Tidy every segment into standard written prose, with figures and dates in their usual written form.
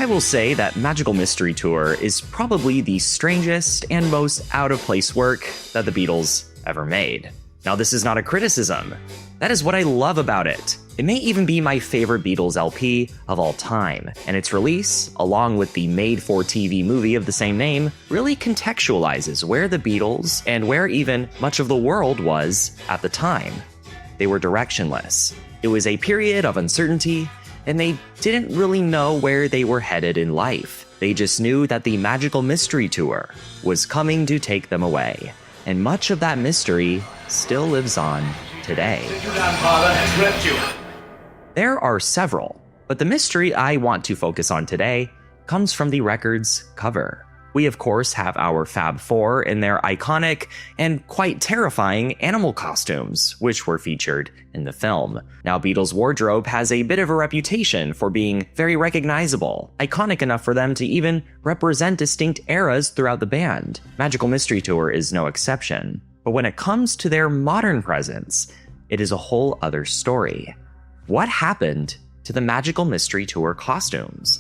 I will say that Magical Mystery Tour is probably the strangest and most out-of-place work that the Beatles ever made. Now, this is not a criticism. That is what I love about it. It may even be my favorite Beatles LP of all time, and its release, along with the made-for-TV movie of the same name, really contextualizes where the Beatles and where even much of the world was at the time. They were directionless. It was a period of uncertainty, and they didn't really know where they were headed in life. They just knew that the Magical Mystery Tour was coming to take them away, and much of that mystery still lives on today. Your grandfather has ripped you. There are several, but the mystery I want to focus on today comes from the record's cover. We of course have our Fab Four in their iconic and quite terrifying animal costumes, which were featured in the film. Now, Beatles' wardrobe has a bit of a reputation for being very recognizable, iconic enough for them to even represent distinct eras throughout the band. Magical Mystery Tour is no exception. But when it comes to their modern presence, it is a whole other story. What happened to the Magical Mystery Tour costumes?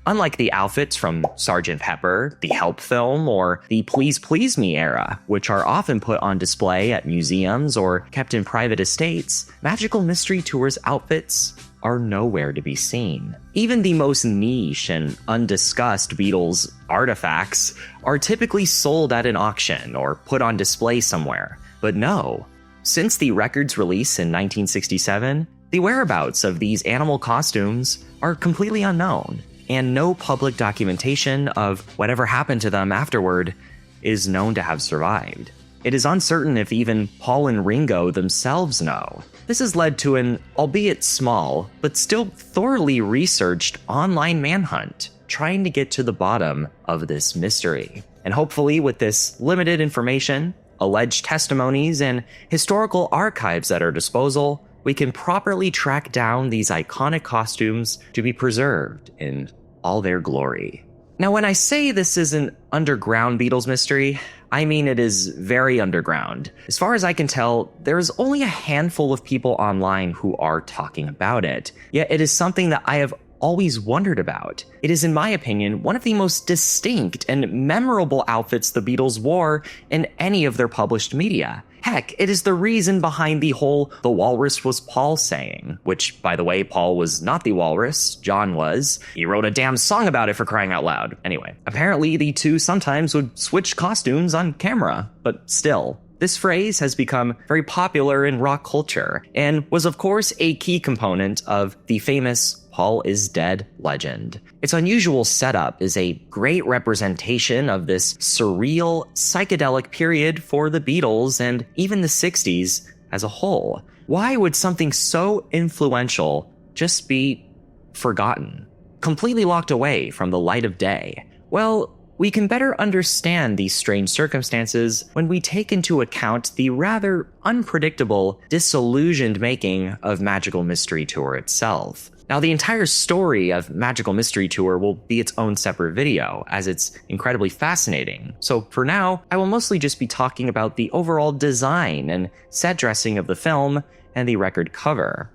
Unlike the outfits from Sgt. Pepper, the Help film, or the Please Please Me era, which are often put on display at museums or kept in private estates, Magical Mystery Tour's outfits are nowhere to be seen. Even the most niche and undiscussed Beatles artifacts are typically sold at an auction or put on display somewhere. But no, since the record's release in 1967, the whereabouts of these animal costumes are completely unknown, and no public documentation of whatever happened to them afterward is known to have survived. It is uncertain if even Paul and Ringo themselves know. This has led to an, albeit small, but still thoroughly researched online manhunt, trying to get to the bottom of this mystery. And hopefully with this limited information, alleged testimonies, and historical archives at our disposal, we can properly track down these iconic costumes to be preserved in all their glory. Now, when I say this is an underground Beatles mystery, I mean it is very underground. As far as I can tell, there is only a handful of people online who are talking about it, yet it is something that I have always wondered about. It is, in my opinion, one of the most distinct and memorable outfits the Beatles wore in any of their published media. Heck, it is the reason behind the whole "the Walrus was Paul" saying, which, by the way, Paul was not the walrus, John was. He wrote a damn song about it, for crying out loud. Anyway, apparently the two sometimes would switch costumes on camera, but still. This phrase has become very popular in rock culture, and was of course a key component of the famous Paul is Dead legend. Its unusual setup is a great representation of this surreal, psychedelic period for the Beatles and even the 60s as a whole. Why would something so influential just be forgotten, completely locked away from the light of day? Well, we can better understand these strange circumstances when we take into account the rather unpredictable, disillusioned making of Magical Mystery Tour itself. Now, the entire story of Magical Mystery Tour will be its own separate video, as it's incredibly fascinating. So for now, I will mostly just be talking about the overall design and set dressing of the film and the record cover.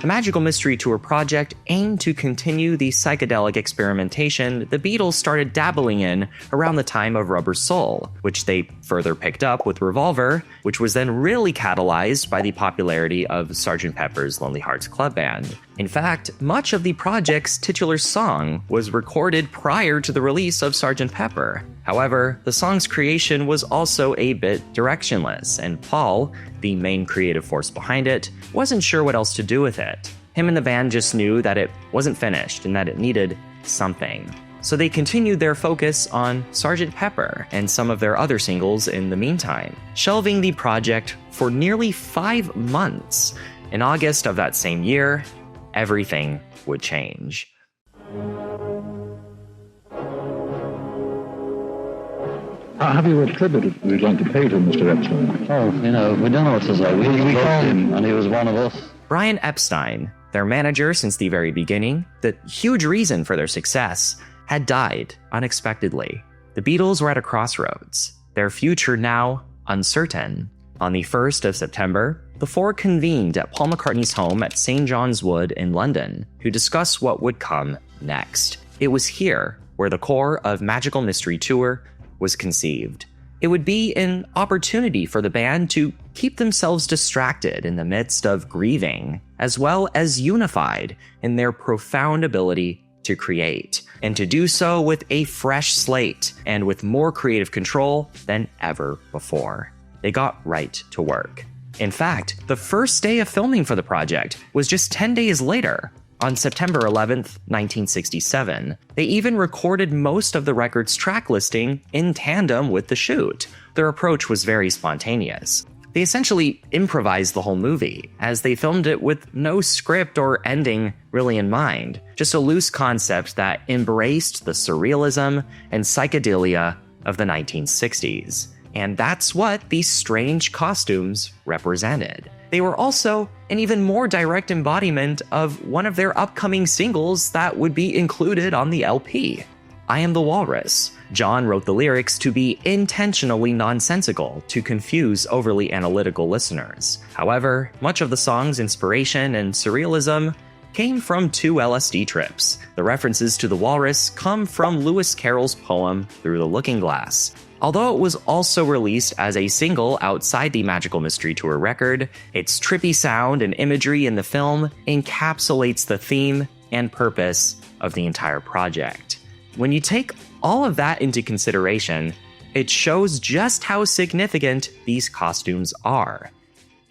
The Magical Mystery Tour project aimed to continue the psychedelic experimentation the Beatles started dabbling in around the time of Rubber Soul, which they further picked up with Revolver, which was then really catalyzed by the popularity of Sgt. Pepper's Lonely Hearts Club Band. In fact, much of the project's titular song was recorded prior to the release of Sgt. Pepper. However, the song's creation was also a bit directionless, and Paul, the main creative force behind it, wasn't sure what else to do with it. Him and the band just knew that it wasn't finished and that it needed something. So they continued their focus on Sgt. Pepper and some of their other singles in the meantime, shelving the project for nearly 5 months. In August of that same year, everything would change. How have you a tribute we'd like to pay to Mr. Epstein? Oh, we don't know what to say. We called him, and he was one of us. Brian Epstein, their manager since the very beginning, the huge reason for their success, had died unexpectedly. The Beatles were at a crossroads, their future now uncertain. On the 1st of September, the four convened at Paul McCartney's home at St. John's Wood in London to discuss what would come next. It was here where the core of Magical Mystery Tour was conceived. It would be an opportunity for the band to keep themselves distracted in the midst of grieving, as well as unified in their profound ability to create, and to do so with a fresh slate and with more creative control than ever before. They got right to work. In fact, the first day of filming for the project was just 10 days later. On September 11th, 1967, they even recorded most of the record's track listing in tandem with the shoot. Their approach was very spontaneous. They essentially improvised the whole movie, as they filmed it with no script or ending really in mind, just a loose concept that embraced the surrealism and psychedelia of the 1960s. And that's what these strange costumes represented. They were also an even more direct embodiment of one of their upcoming singles that would be included on the LP, I Am the Walrus. John wrote the lyrics to be intentionally nonsensical to confuse overly analytical listeners. However, much of the song's inspiration and surrealism came from 2 LSD trips. The references to the walrus come from Lewis Carroll's poem Through the Looking Glass. Although it was also released as a single outside the Magical Mystery Tour record, its trippy sound and imagery in the film encapsulates the theme and purpose of the entire project. When you take all of that into consideration, it shows just how significant these costumes are.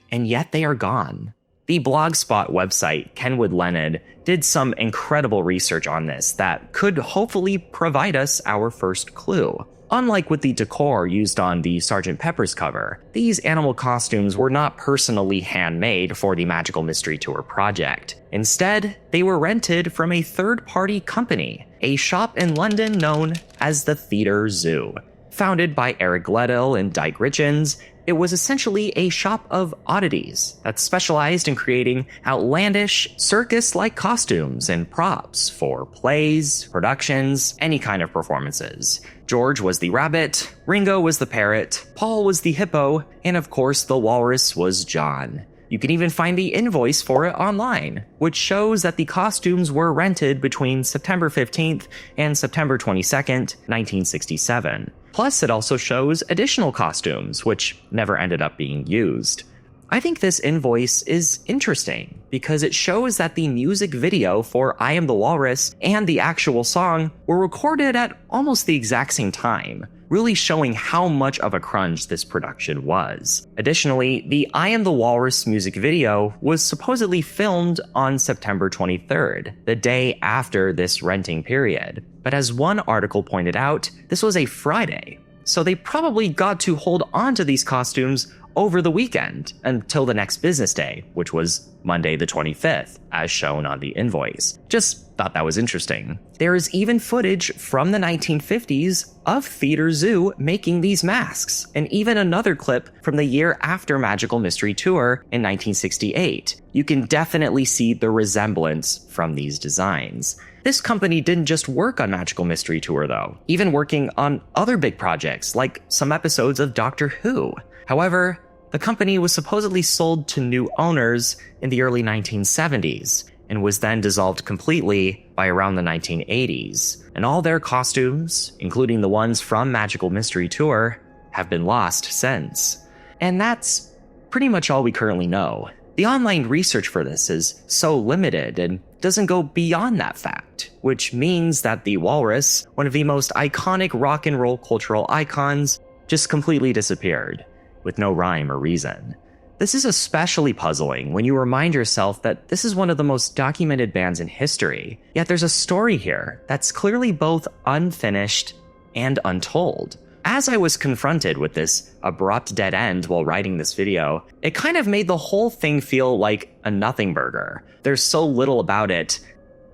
And yet they are gone. The Blogspot website, Kenwood Leonard, did some incredible research on this that could hopefully provide us our first clue. Unlike with the decor used on the Sgt. Pepper's cover, these animal costumes were not personally handmade for the Magical Mystery Tour project. Instead, they were rented from a third-party company, a shop in London known as the Theatre Zoo. Founded by Eric Gledhill and Dyke Richens, it was essentially a shop of oddities that specialized in creating outlandish, circus-like costumes and props for plays, productions, any kind of performances. George was the rabbit, Ringo was the parrot, Paul was the hippo, and of course the walrus was John. You can even find the invoice for it online, which shows that the costumes were rented between September 15th and September 22nd, 1967. Plus, it also shows additional costumes, which never ended up being used. I think this invoice is interesting because it shows that the music video for I Am the Walrus and the actual song were recorded at almost the exact same time, really showing how much of a crunch this production was. Additionally, the I Am the Walrus music video was supposedly filmed on September 23rd, the day after this renting period. But as one article pointed out, this was a Friday, so they probably got to hold on to these costumes over the weekend until the next business day, which was Monday the 25th, as shown on the invoice. Just thought that was interesting. There is even footage from the 1950s of Theatre Zoo making these masks, and even another clip from the year after Magical Mystery Tour in 1968. You can definitely see the resemblance from these designs. This company didn't just work on Magical Mystery Tour though, even working on other big projects like some episodes of Doctor Who. However, the company was supposedly sold to new owners in the early 1970s and was then dissolved completely by around the 1980s. And all their costumes, including the ones from Magical Mystery Tour, have been lost since. And that's pretty much all we currently know. The online research for this is so limited and doesn't go beyond that fact, which means that the Walrus, one of the most iconic rock and roll cultural icons, just completely disappeared, with no rhyme or reason. This is especially puzzling when you remind yourself that this is one of the most documented bands in history, yet there's a story here that's clearly both unfinished and untold. As I was confronted with this abrupt dead end while writing this video, it kind of made the whole thing feel like a nothing burger. There's so little about it.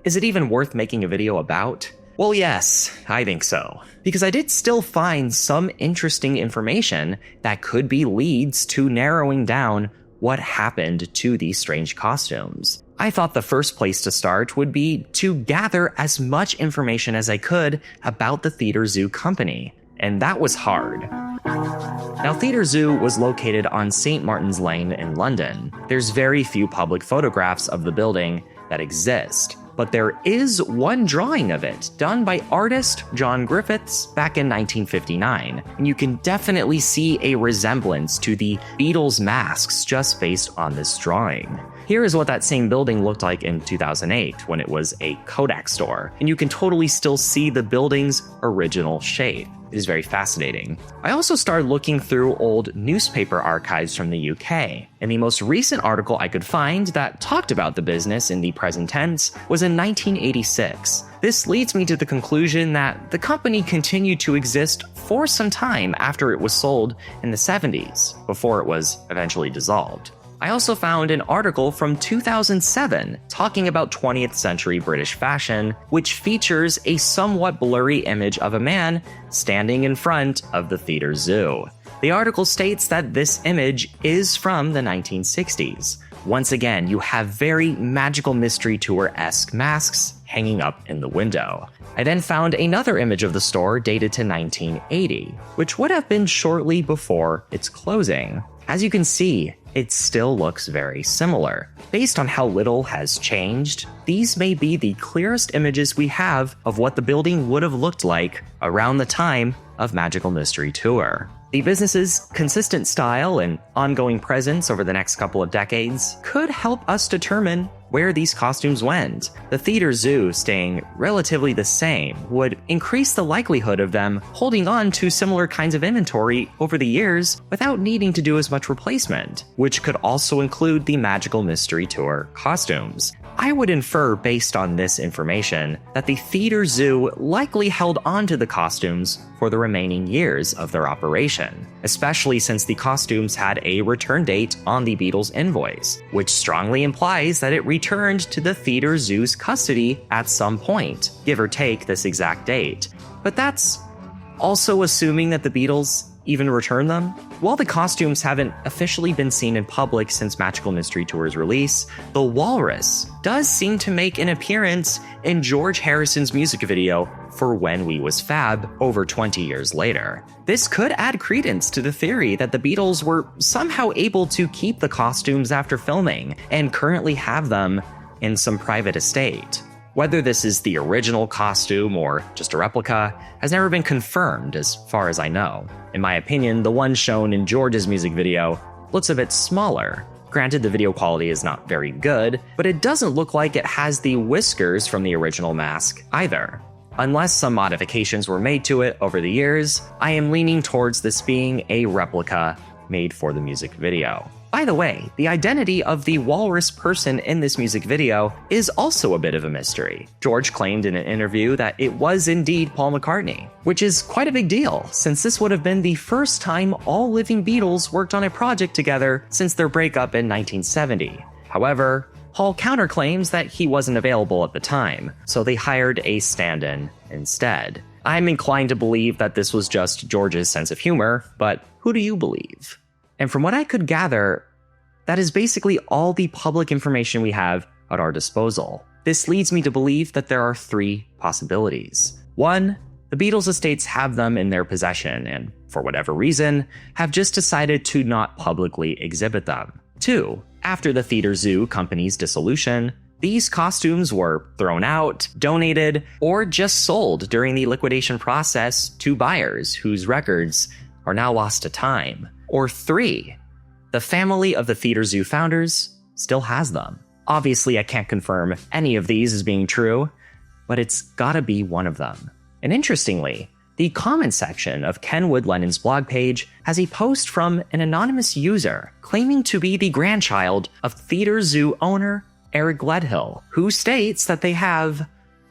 Is it even worth making a video about? Well, yes, I think so. Because I did still find some interesting information that could be leads to narrowing down what happened to these strange costumes. I thought the first place to start would be to gather as much information as I could about the Theatre Zoo company. And that was hard. Now, Theatre Zoo was located on St. Martin's Lane in London. There's very few public photographs of the building that exist. but there is one drawing of it done by artist John Griffiths back in 1959, and you can definitely see a resemblance to the Beatles masks just based on this drawing. Here is what that same building looked like in 2008 when it was a Kodak store, and you can totally still see the building's original shape. It is very fascinating. I also started looking through old newspaper archives from the UK, and the most recent article I could find that talked about the business in the present tense was in 1986. This leads me to the conclusion that the company continued to exist for some time after it was sold in the 70s, before it was eventually dissolved. I also found an article from 2007 talking about 20th century British fashion, which features a somewhat blurry image of a man standing in front of the theater zoo. The article states that this image is from the 1960s. Once again, you have very Magical Mystery Tour-esque masks hanging up in the window. I then found another image of the store dated to 1980, which would have been shortly before its closing. As you can see, it still looks very similar. Based on how little has changed, these may be the clearest images we have of what the building would have looked like around the time of Magical Mystery Tour. The business's consistent style and ongoing presence over the next couple of decades could help us determine where these costumes went. The theater zoo staying relatively the same would increase the likelihood of them holding on to similar kinds of inventory over the years without needing to do as much replacement, which could also include the Magical Mystery Tour costumes. I would infer, based on this information, that the theater zoo likely held on to the costumes for the remaining years of their operation, especially since the costumes had a return date on the Beatles invoice, which strongly implies that it returned to the theater zoo's custody at some point, give or take this exact date. But that's also assuming that the Beatles even return them? While the costumes haven't officially been seen in public since Magical Mystery Tour's release, the Walrus does seem to make an appearance in George Harrison's music video for When We Was Fab over 20 years later. This could add credence to the theory that the Beatles were somehow able to keep the costumes after filming and currently have them in some private estate. Whether this is the original costume or just a replica has never been confirmed as far as I know. In my opinion, the one shown in George's music video looks a bit smaller. Granted, the video quality is not very good, but it doesn't look like it has the whiskers from the original mask either. Unless some modifications were made to it over the years, I am leaning towards this being a replica made for the music video. By the way, the identity of the walrus person in this music video is also a bit of a mystery. George claimed in an interview that it was indeed Paul McCartney, which is quite a big deal, since this would have been the first time all living Beatles worked on a project together since their breakup in 1970. However, Paul counterclaims that he wasn't available at the time, so they hired a stand-in instead. I'm inclined to believe that this was just George's sense of humor, but who do you believe? And from what I could gather, that is basically all the public information we have at our disposal. This leads me to believe that there are three possibilities. One, the Beatles estates have them in their possession and, for whatever reason, have just decided to not publicly exhibit them. Two, after the Theater Zoo company's dissolution, these costumes were thrown out, donated, or just sold during the liquidation process to buyers whose records are now lost to time. Or three, the family of the Theater Zoo founders still has them. Obviously, I can't confirm any of these as being true, but it's gotta be one of them. And interestingly, the comment section of Ken Woodlennon's blog page has a post from an anonymous user claiming to be the grandchild of Theater Zoo owner Eric Gledhill, who states that they have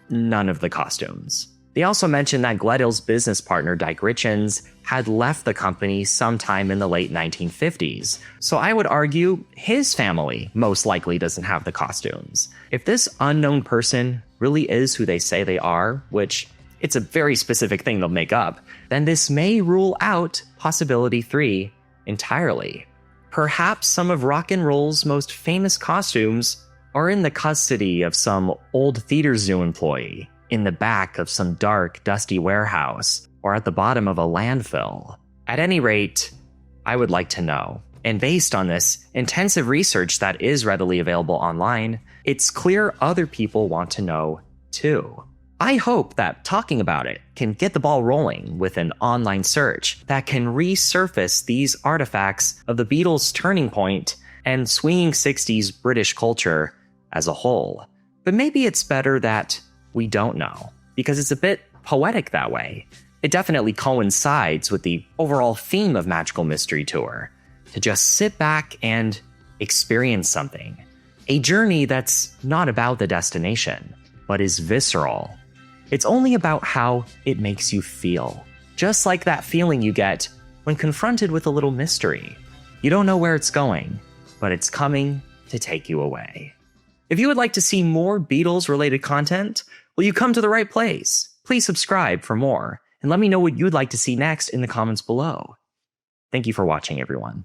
none of the costumes. They also mentioned that Gledhill's business partner, Dyke Richens, had left the company sometime in the late 1950s, so I would argue his family most likely doesn't have the costumes. If this unknown person really is who they say they are, which it's a very specific thing they'll make up, then this may rule out possibility 3 entirely. Perhaps some of rock and roll's most famous costumes are in the custody of some old Theater Zoo employee, in the back of some dark, dusty warehouse, or at the bottom of a landfill. At any rate, I would like to know. And based on this intensive research that is readily available online, it's clear other people want to know too. I hope that talking about it can get the ball rolling with an online search that can resurface these artifacts of the Beatles' turning point and swinging 60s British culture as a whole. But maybe it's better that we don't know, because it's a bit poetic that way. It definitely coincides with the overall theme of Magical Mystery Tour, to just sit back and experience something. A journey that's not about the destination, but is visceral. It's only about how it makes you feel. Just like that feeling you get when confronted with a little mystery. You don't know where it's going, but it's coming to take you away. If you would like to see more Beatles-related content, well, you come to the right place. Please subscribe for more, and let me know what you'd like to see next in the comments below. Thank you for watching, everyone.